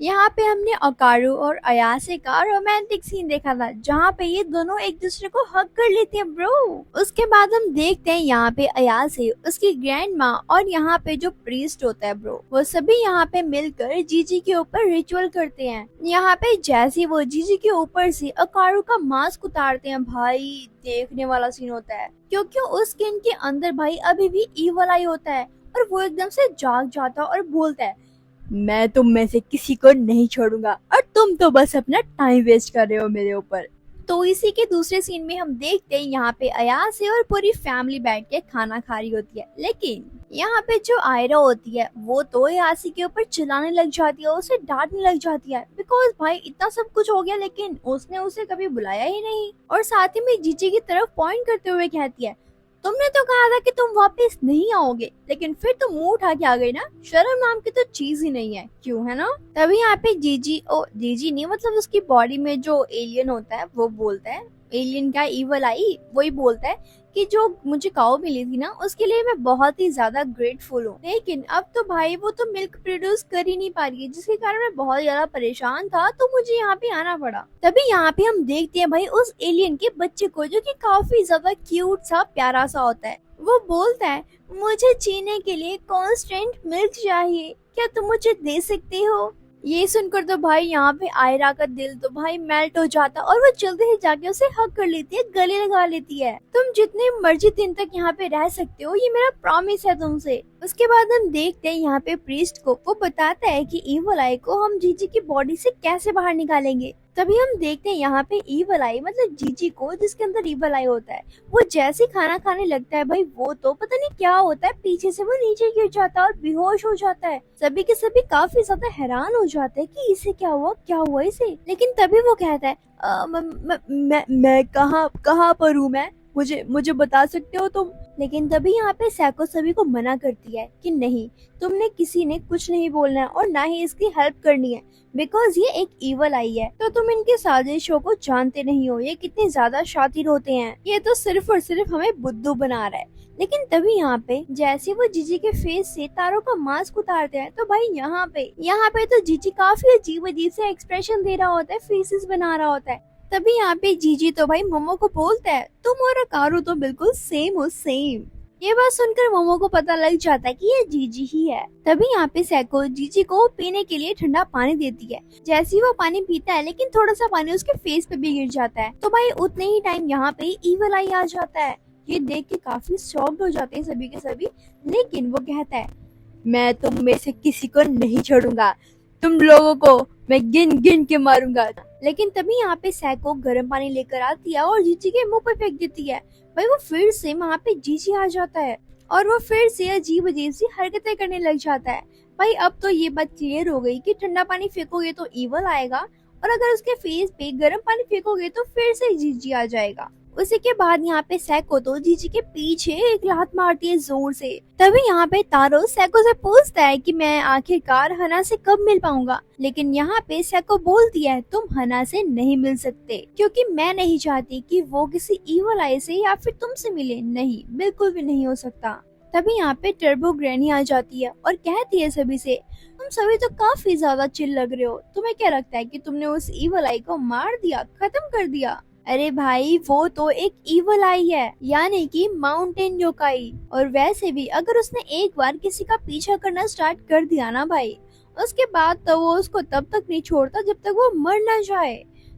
यहाँ पे हमने अकारू और अयासे का रोमांटिक सीन देखा था जहाँ पे ये दोनों एक दूसरे को हग कर लेते हैं ब्रो। उसके बाद हम देखते हैं यहाँ पे अयासे, उसकी ग्रैंड माँ और यहाँ पे जो प्रीस्ट होता है ब्रो, वो सभी यहाँ पे मिलकर जीजी के ऊपर रिचुअल करते हैं। यहाँ पे जैसे वो जीजी के ऊपर से अकारू का मास्क उतारते हैं, भाई देखने वाला सीन होता है क्योंकि उस स्किन के अंदर भाई अभी भी ईवल आई होता है और वो एकदम से जाग जाता है और बोलता है, मैं तुम में से किसी को नहीं छोड़ूंगा और तुम तो बस अपना टाइम वेस्ट कर रहे हो मेरे ऊपर। तो इसी के दूसरे सीन में हम देखते हैं यहाँ पे अयासे और पूरी फैमिली बैठ के खाना खा रही होती है, लेकिन यहाँ पे जो आयरा होती है वो तो अयासे के ऊपर चिल्लाने लग जाती है, उसे डांटने लग जाती है बिकॉज भाई इतना सब कुछ हो गया लेकिन उसने उसे कभी बुलाया ही नहीं। और साथ ही में जीजी की तरफ पॉइंट करते हुए कहती है, तुमने तो कहा था कि तुम वापस नहीं आओगे लेकिन फिर तुम मुंह उठा के आ गई ना, शर्म नाम की तो चीज ही नहीं है, क्यों है ना। तभी यहाँ पे जीजी नहीं मतलब उसकी बॉडी में जो एलियन होता है वो बोलता है, एलियन का ईवल आई वही बोलता है कि जो मुझे काऊ मिली थी ना उसके लिए मैं बहुत ही ज्यादा ग्रेटफुल हूँ, लेकिन अब तो भाई वो तो मिल्क प्रोड्यूस कर ही नहीं पा रही है जिसके कारण मैं बहुत ज्यादा परेशान था तो मुझे यहाँ पे आना पड़ा। तभी यहाँ पे हम देखते हैं भाई उस एलियन के बच्चे को जो कि काफी ज्यादा क्यूट सा प्यारा सा होता है। वो बोलता है, मुझे जीने के लिए कांस्टेंट मिल्क चाहिए, क्या तुम मुझे दे सकते हो। ये सुनकर तो भाई यहाँ पे आयरा का दिल तो भाई मेल्ट हो जाता और वो जल्दी से जाके उसे हग कर लेती है, गले लगा लेती है। तुम जितने मर्जी दिन तक यहाँ पे रह सकते हो, ये मेरा प्रॉमिस है तुमसे। उसके बाद हम देखते हैं यहाँ पे प्रीस्ट को, वो बताता है कि ईवल आई को हम जीजी की बॉडी से कैसे बाहर निकालेंगे। तभी हम देखते हैं यहाँ पे ईवल आई मतलब जीजी को जिसके अंदर ईवल आई होता है, वो जैसे खाना खाने लगता है भाई वो तो पता नहीं क्या होता है, पीछे से वो नीचे गिर जाता है और बेहोश हो जाता है। सभी के सभी काफी ज्यादा हैरान हो जाते हैं कि इसे क्या हुआ इसे। लेकिन तभी वो कहता है, मैं कहाँ पर हूँ, मैं मुझे बता सकते हो तुम। लेकिन तभी यहाँ पे सैको सभी को मना करती है कि नहीं, तुमने किसी ने कुछ नहीं बोलना है और ना ही इसकी हेल्प करनी है बिकॉज ये एक ईवल आई है, तो तुम इनके साजिशों को जानते नहीं हो, ये कितने ज्यादा शातिर होते हैं, ये तो सिर्फ और सिर्फ हमें बुद्धू बना रहा है। लेकिन तभी यहाँ पे जैसे वो जीजी के फेस से तारों का मास्क उतारते हैं तो भाई यहाँ पे तो जीजी काफी अजीब अजीब से एक्सप्रेशन दे रहा होता है, फेसेस बना रहा होता है। तभी यहाँ पे जीजी तो भाई मोमो को बोलता है, तुम और अकारू तो बिल्कुल सेम हो सेम। ये बात सुनकर मोमो को पता लग जाता है कि ये जीजी ही है। तभी यहाँ पे सैको जीजी को पीने के लिए ठंडा पानी देती है। जैसे ही वो पानी पीता है लेकिन थोड़ा सा पानी उसके फेस पे भी गिर जाता है, तो भाई उतने ही टाइम यहाँ पे ईवल आई आ जाता है। ये देख के काफी शॉक्ड हो जाते हैं सभी के सभी, लेकिन वो कहता है, मैं तुम में से किसी को नहीं छोड़ूंगा, तुम लोगों को मैं गिन गिन के मारूंगा। लेकिन तभी यहाँ पे सैको गर्म पानी लेकर आती है और जीजी के मुंह पे फेंक देती है। भाई वो फिर से वहाँ पे जीजी आ जाता है और वो फिर से अजीब अजीब सी हरकतें करने लग जाता है। भाई अब तो ये बात क्लियर हो गई कि ठंडा पानी फेंकोगे तो ईवल आएगा और अगर उसके फेस पे गर्म पानी फेंकोगे तो फिर से जीजी आ जाएगा। उसी के बाद यहाँ पे सैको तो जीजी के पीछे एक लात मारती है जोर से। तभी यहाँ पे तारो सैको से पूछता है कि मैं आखिरकार हना से कब मिल पाऊंगा, लेकिन यहाँ पे सैको बोलती है, तुम हना से नहीं मिल सकते क्योंकि मैं नहीं चाहती कि वो किसी ईवल आई से या फिर तुमसे मिले, नहीं बिल्कुल भी नहीं हो सकता। तभी यहाँ पे टर्बो ग्रैनी आ जाती है और कहती है सभी से, तुम सभी तो काफी ज्यादा चिल लग रहे हो, तुम्हें क्या लगता है कि तुमने उस ईवल आई को मार दिया, खत्म कर दिया। अरे भाई वो तो एक ईवल आई है, यानी कि माउंटेन योकाई, और वैसे भी अगर उसने एक बार किसी का पीछा करना स्टार्ट कर दिया ना भाई, उसके बाद तो वो उसको तब तक नहीं छोड़ता जब तक वो मर ना जाए।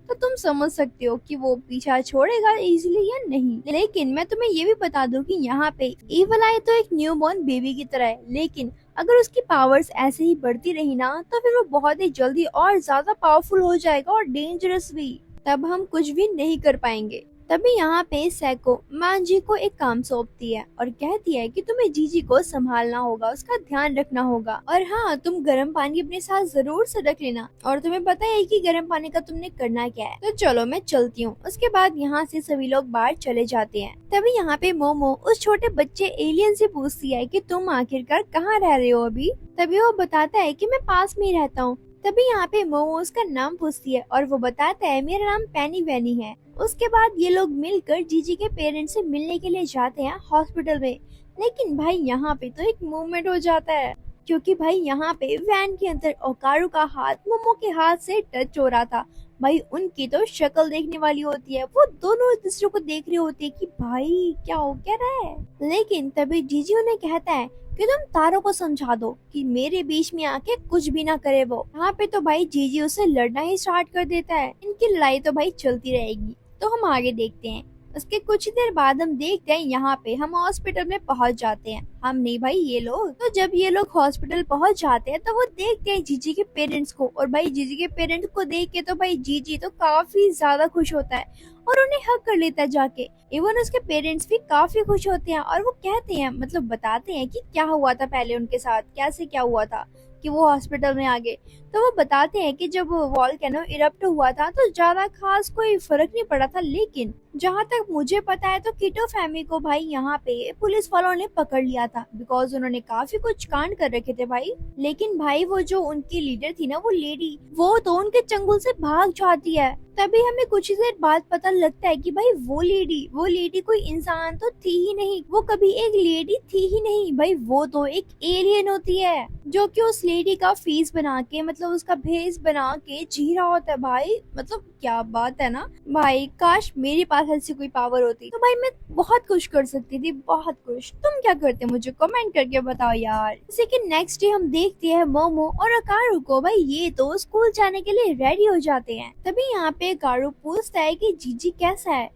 तो तुम समझ सकते हो कि वो पीछा छोड़ेगा इजीली या नहीं। लेकिन मैं तुम्हें ये भी बता दूं कि यहाँ पे ईवल आई तो एक न्यूबॉर्न बेबी की तरह है, लेकिन अगर उसकी पावर्स ऐसे ही बढ़ती रही ना तो फिर वो बहुत ही जल्दी और ज्यादा पावरफुल हो जाएगा और डेंजरस भी, तब हम कुछ भी नहीं कर पाएंगे। तभी यहाँ पे सैको मांजी को एक काम सौंपती है और कहती है कि तुम्हें जीजी को संभालना होगा, उसका ध्यान रखना होगा, और हाँ तुम गर्म पानी अपने साथ जरूर से रख लेना, और तुम्हें पता है कि गर्म पानी का तुमने करना क्या है। तो चलो मैं चलती हूँ। उसके बाद यहाँ से सभी लोग बाहर चले जाते हैं। तभी यहाँ पे मोमो उस छोटे बच्चे एलियन से पूछती है कि तुम आखिरकार कहाँ रह रहे हो अभी। तभी वो बताता है कि मैं पास में ही रहता हूँ। तभी यहाँ पे मोमो उसका नाम पूछती है और वो बताता है मेरा नाम पैनी वैनी है। उसके बाद ये लोग मिलकर जीजी के पेरेंट्स से मिलने के लिए जाते हैं हॉस्पिटल में। लेकिन भाई यहाँ पे तो एक मूवमेंट हो जाता है क्योंकि भाई यहाँ पे वैन के अंदर ओकारू का हाथ मोमो के हाथ से टच हो रहा था। भाई उनकी तो शक्ल देखने वाली होती है, वो दोनों एक दूसरे को देख रहे होते हैं कि भाई क्या हो क्या रहा है। लेकिन तभी जीजी उन्हें कहता है कि तुम तारो को समझा दो कि मेरे बीच में आके कुछ भी ना करे वो। यहाँ पे तो भाई जीजी उससे लड़ना ही स्टार्ट कर देता है। इनकी लड़ाई तो भाई चलती रहेगी। तो हम आगे देखते हैं। उसके कुछ देर बाद हम देखते हैं यहाँ पे हम हॉस्पिटल में पहुंच जाते हैं। हम नहीं भाई ये लोग। तो जब ये लोग हॉस्पिटल पहुंच जाते हैं तो वो देखते हैं जीजी के पेरेंट्स को, और भाई जीजी के पेरेंट्स को देख के तो भाई जीजी तो काफी ज्यादा खुश होता है और उन्हें हक कर लेता है जाके। इवन उसके पेरेंट्स भी काफी खुश होते हैं और वो कहते हैं मतलब बताते हैं कि क्या हुआ था पहले उनके साथ, कैसे क्या हुआ था कि वो हॉस्पिटल में आ गए। तो वो बताते हैं कि जब वॉल्केनो इरप्ट हुआ था तो ज्यादा खास कोई फर्क नहीं पड़ा था, लेकिन जहाँ तक मुझे पता है तो किटो फैमिली को भाई यहाँ पे पुलिस वालों ने पकड़ लिया था, बिकॉज उन्होंने काफी कुछ कांड कर रखे थे भाई। लेकिन भाई वो जो उनकी लीडर थी ना, वो लेडी, वो तो उनके चंगुल से भाग जाती है। तभी हमें कुछ ही देर बाद पता लगता है कि भाई वो लेडी कोई इंसान तो थी ही नहीं, वो कभी एक लेडी थी ही नहीं भाई, वो तो एक एलियन होती है जो कि उस लेडी का फेस बना के मतलब उसका भेस बना के जी रहा होता है भाई। मतलब क्या बात है ना भाई, काश मेरे पास ऐसी कोई पावर होती तो भाई मैं बहुत कुछ कर सकती थी, बहुत कुछ। तुम क्या करते मुझे कमेंट करके बताओ यार। जैसे कि नेक्स्ट डे हम देखते हैं मोमो और अकारू को, भाई ये तो स्कूल जाने के लिए रेडी हो जाते हैं। तभी यहाँ पे अकारू पूछता है कि जीजी कैसा है।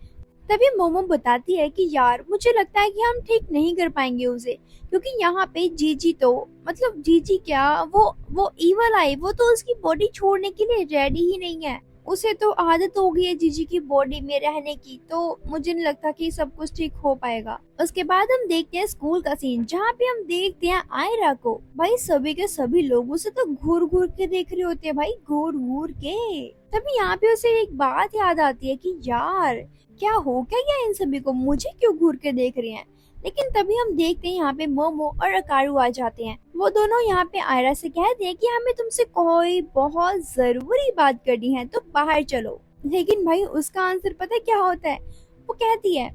तभी मोमो बताती है कि यार मुझे लगता है कि हम ठीक नहीं कर पाएंगे उसे, क्योंकि यहाँ पे जीजी तो मतलब जीजी क्या, वो ईवल आई, वो तो उसकी बॉडी छोड़ने के लिए रेडी ही नहीं है। उसे तो आदत हो गई है जीजी की बॉडी में रहने की, तो मुझे नहीं लगता कि सब कुछ ठीक हो पाएगा। उसके बाद हम देखते हैं स्कूल का सीन, जहाँ पे हम देखते हैं आयरा को। भाई सभी के सभी लोग उसे तो घूर घूर के देख रहे होते हैं भाई, घूर घूर के। तभी यहाँ पे उसे एक बात याद आती है कि यार क्या हो क्या गया इन सभी को, मुझे क्यों घूर के देख रहे हैं। लेकिन तभी हम देखते हैं यहाँ पे मोमो और अकारू आ जाते हैं। वो दोनों यहाँ पे आयरा से कहते हैं कि हमें तुमसे कोई बहुत जरूरी बात करनी है, तो बाहर चलो। लेकिन भाई उसका आंसर पता है क्या होता है, वो कहती है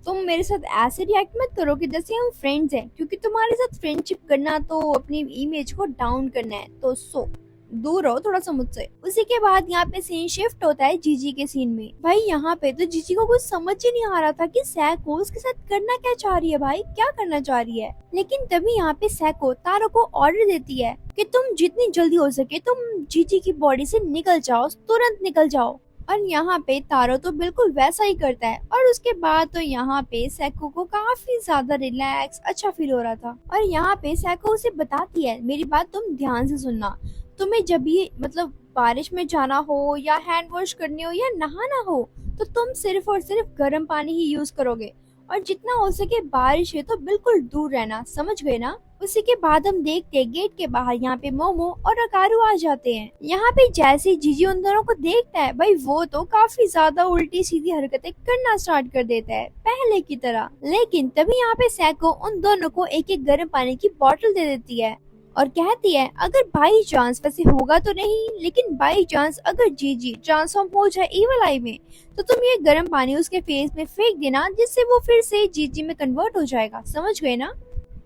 तुम मेरे साथ ऐसे रिएक्ट मत करो कि जैसे हम फ्रेंड्स हैं, क्योंकि तुम्हारे साथ फ्रेंडशिप करना तो अपनी इमेज को डाउन करना है, तो सो दूर रहो थोड़ा सा मुझसे। उसी के बाद यहाँ पे सीन शिफ्ट होता है जीजी के सीन में। भाई यहाँ पे तो जीजी को कुछ समझ ही नहीं आ रहा था कि सैको उसके साथ करना क्या चाह रही है, भाई क्या करना चाह रही है। लेकिन तभी यहाँ पे सैको तारो को ऑर्डर देती है कि तुम जितनी जल्दी हो सके तुम जीजी की बॉडी से निकल जाओ, तुरंत निकल जाओ। और यहाँ पे तारो तो बिल्कुल वैसा ही करता है। और उसके बाद तो यहाँ पे सैको को काफी ज्यादा रिलैक्स अच्छा फील हो रहा था। और यहाँ पे सैको उसे बताती है, मेरी बात तुम ध्यान से सुनना, तुम्हें जब भी मतलब बारिश में जाना हो या हैंड वॉश करनी हो या नहाना हो तो तुम सिर्फ और सिर्फ गर्म पानी ही यूज करोगे, और जितना हो सके बारिश है तो बिल्कुल दूर रहना, समझ गए ना। उसी के बाद हम देखते हैं गेट के बाहर यहाँ पे मोमो और अकारू आ जाते हैं। यहाँ पे जैसे जीजी उन दोनों को देखता है, भाई वो तो काफी ज्यादा उल्टी सीधी हरकतें करना स्टार्ट कर देता है पहले की तरह। लेकिन तभी यहाँ पे सैको उन दोनों को एक एक गर्म पानी की बोतल दे देती है और कहती है अगर बाई चांस, वैसे होगा तो नहीं, लेकिन बाई चांस अगर जीजी ट्रांसफॉर्म हो जाए इवल आई में तो तुम ये गर्म पानी उसके फेस में फेंक देना, जिससे वो फिर से जीजी में कन्वर्ट हो जाएगा, समझ गए ना।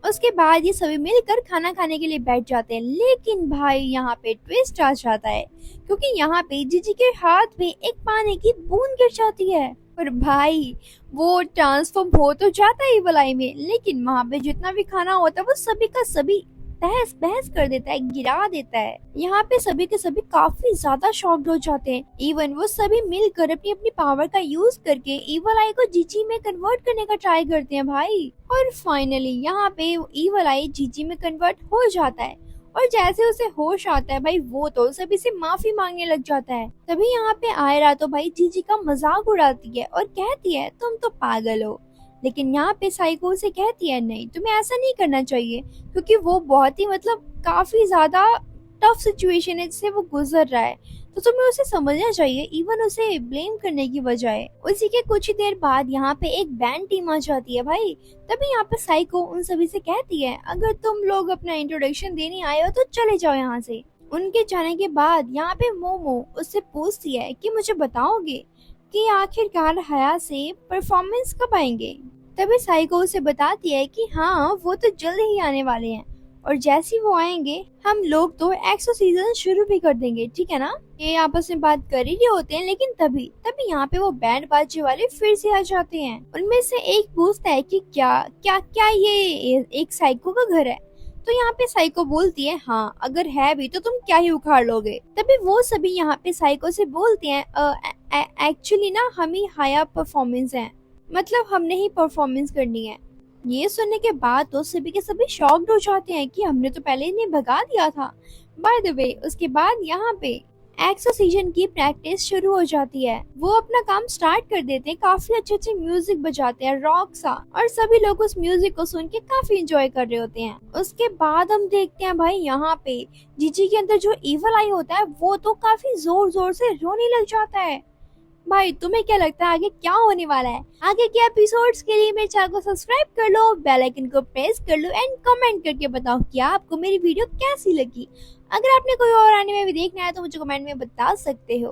उसके बाद ये सभी मिलकर खाना खाने के लिए बैठ जाते हैं। लेकिन भाई यहाँ पे ट्विस्ट आ जाता है, क्योंकि यहाँ पे जीजी के हाथ में एक पानी की बूंद गिर जाती है। और भाई वो ट्रांसफॉर्म हो तो जाता है इवल आई में, लेकिन वहाँ पे जितना भी खाना होता है वो सभी का सभी तहस बहस कर देता है, गिरा देता है। यहाँ पे सभी के सभी काफी ज्यादा शॉक्ड हो जाते हैं। इवन वो सभी मिलकर अपनी अपनी पावर का यूज करके इवल आई को जीजी में कन्वर्ट करने का ट्राई करते हैं भाई। और फाइनली यहाँ पे इवल आई जीजी में कन्वर्ट हो जाता है। और जैसे उसे होश आता है भाई वो तो सभी से माफी मांगने लग जाता है। तभी यहाँ पे आयरा तो भाई जीजी का मजाक उड़ाती है और कहती है तुम तो पागल हो। लेकिन यहाँ पे साइको से कहती है नहीं, तुम्हें ऐसा नहीं करना चाहिए, क्योंकि वो बहुत ही मतलब काफी ज्यादा टफ सिचुएशन है जिससे वो गुजर रहा है, तो तुम्हें उसे समझना चाहिए, इवन उसे ब्लेम करने की बजाय। उसी के कुछ ही देर बाद यहाँ पे एक बैंड टीम आ जाती है भाई। तभी यहाँ पे साइको उन सभी से कहती है अगर तुम लोग अपना इंट्रोडक्शन देने आए हो तो चले जाओ यहाँ से। उनके जाने के बाद यहाँ पे मोमो उससे पूछती है कि मुझे बताओगे कि आखिरकार हया से परफॉर्मेंस कब आएंगे। तभी साइको उसे बताती है कि हाँ वो तो जल्द ही आने वाले हैं। और जैसे ही वो आएंगे हम लोग तो एक्सो सीजन शुरू भी कर देंगे, ठीक है ना। ये आपस में बात कर ही रहे होते हैं, लेकिन तभी तभी यहाँ पे वो बैंड बाजे वाले फिर से आ जाते हैं। उनमें से एक पूछता है कि क्या क्या क्या ये एक साइको का घर है। तो यहाँ पे साइको बोलती है हाँ, अगर है भी तो तुम क्या ही उखाड़ लोगे। तभी वो सभी यहाँ पे साइको से बोलते हैं एक्चुअली ना हम ही हायर परफॉर्मेंस है, मतलब हमने ही परफॉर्मेंस करनी है। ये सुनने के बाद तो सभी के सभी शॉक्ड हो जाते हैं कि हमने तो पहले इन्हें भगा दिया था। बाय द वे उसके बाद यहाँ पे एक्सोसिजन की प्रैक्टिस शुरू हो जाती है। वो अपना काम स्टार्ट कर देते हैं, काफी अच्छे अच्छे म्यूजिक बजाते हैं रॉक सा, और सभी लोग उस म्यूजिक को सुन के काफी एंजॉय कर रहे होते हैं। उसके बाद हम देखते हैं भाई यहाँ पे जीजी के अंदर जो इवल आई होता है वो तो काफी जोर जोर से रोने लग जाता है। भाई तुम्हें क्या लगता है आगे क्या होने वाला है? आगे के एपिसोड्स के लिए मेरे चैनल को सब्सक्राइब कर लो, बेल आइकन को प्रेस कर लो एंड कमेंट करके बताओ कि आपको मेरी वीडियो कैसी लगी। अगर आपने कोई और एनीमे भी देखना है तो मुझे कमेंट में बता सकते हो।